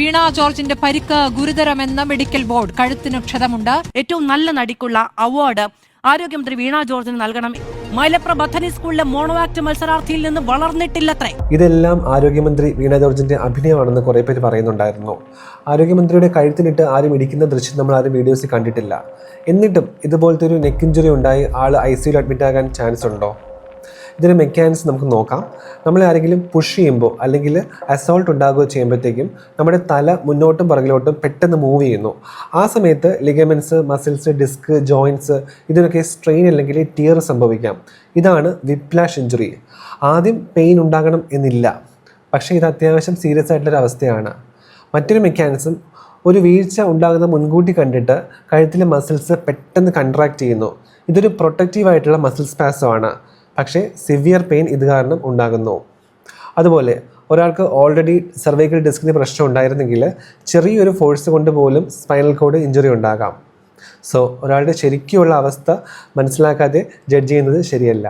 വീണ ജോർജിന്റെ പരിക്ക് ഗുരുതരമെന്ന medical board. കഴുത്തിന് ക്ഷതമുണ്ട്. ഏറ്റവും നല്ല നടിക്കുള്ള അവാർഡ് ആരോഗ്യമന്ത്രി വീണ ജോർജിന് നൽകണം. മൈലപ്ര ബഥനി സ്കൂളിലെ മോണോ ആക്ട് മത്സരാർത്ഥിയിൽ നിന്ന് വളർന്നിട്ടില്ലത്രേ. ഇതെല്ലാം ആരോഗ്യമന്ത്രി വീണ ജോർജിന്റെ അഭിനയമാണെന്ന് കുറെ പേര് പറയുന്നുണ്ടായിരുന്നു. ആരോഗ്യമന്ത്രിയുടെ കഴുത്തിനിട്ട് ആരും ഇടിക്കുന്ന ദൃശ്യം നമ്മൾ ആരും വീഡിയോസിൽ കണ്ടിട്ടില്ല. എന്നിട്ടും ഇതുപോലത്തെ ഒരു നെക്ക് ഇഞ്ചുറി ഉണ്ടായി ആൾ ICUയിൽ അഡ്മിറ്റ് ആകാൻ ചാൻസ് ഉണ്ടോ? ഇതിൻ്റെ മെക്കാനിസം നമുക്ക് നോക്കാം. നമ്മളെ ആരെങ്കിലും പുഷ് ചെയ്യുമ്പോൾ അല്ലെങ്കിൽ അസോൾട്ട് ഉണ്ടാകുകയോ ചെയ്യുമ്പോഴത്തേക്കും നമ്മുടെ തല മുന്നോട്ടും പുറകിലോട്ടും പെട്ടെന്ന് മൂവ് ചെയ്യുന്നു. ആ സമയത്ത് ലിഗമെൻറ്റ്സ്, മസിൽസ്, ഡിസ്ക്, ജോയിൻറ്റ്സ് ഇതിനൊക്കെ സ്ട്രെയിൻ അല്ലെങ്കിൽ ടിയർ സംഭവിക്കാം. ഇതാണ് വിപ്ലാഷ് ഇഞ്ചുറി. ആദ്യം പെയിൻ ഉണ്ടാകണം എന്നില്ല, പക്ഷേ ഇത് അത്യാവശ്യം സീരിയസ് ആയിട്ടുള്ളൊരു അവസ്ഥയാണ്. മറ്റൊരു മെക്കാനിസം, ഒരു വീഴ്ച ഉണ്ടാകുന്ന മുൻകൂട്ടി കണ്ടിട്ട് കഴുത്തിലെ മസിൽസ് പെട്ടെന്ന് കൺട്രാക്ട് ചെയ്യുന്നു. ഇതൊരു പ്രൊട്ടക്റ്റീവായിട്ടുള്ള മസിൽ സ്പാസമാണ്, പക്ഷേ സിവിയർ പെയിൻ ഇത് കാരണം ഉണ്ടാകുന്നു. അതുപോലെ ഒരാൾക്ക് ഓൾറെഡി സർവൈക്കൽ ഡിസ്കിന് പ്രശ്നം ഉണ്ടായിരുന്നെങ്കിൽ ചെറിയൊരു ഫോഴ്സ് കൊണ്ട് പോലും സ്പൈനൽ കോഡ് ഇഞ്ചുറി ഉണ്ടാകാം. സോ ഒരാളുടെ ശരിക്കുള്ള അവസ്ഥ മനസ്സിലാക്കാതെ ജഡ്ജ് ചെയ്യുന്നത് ശരിയല്ല.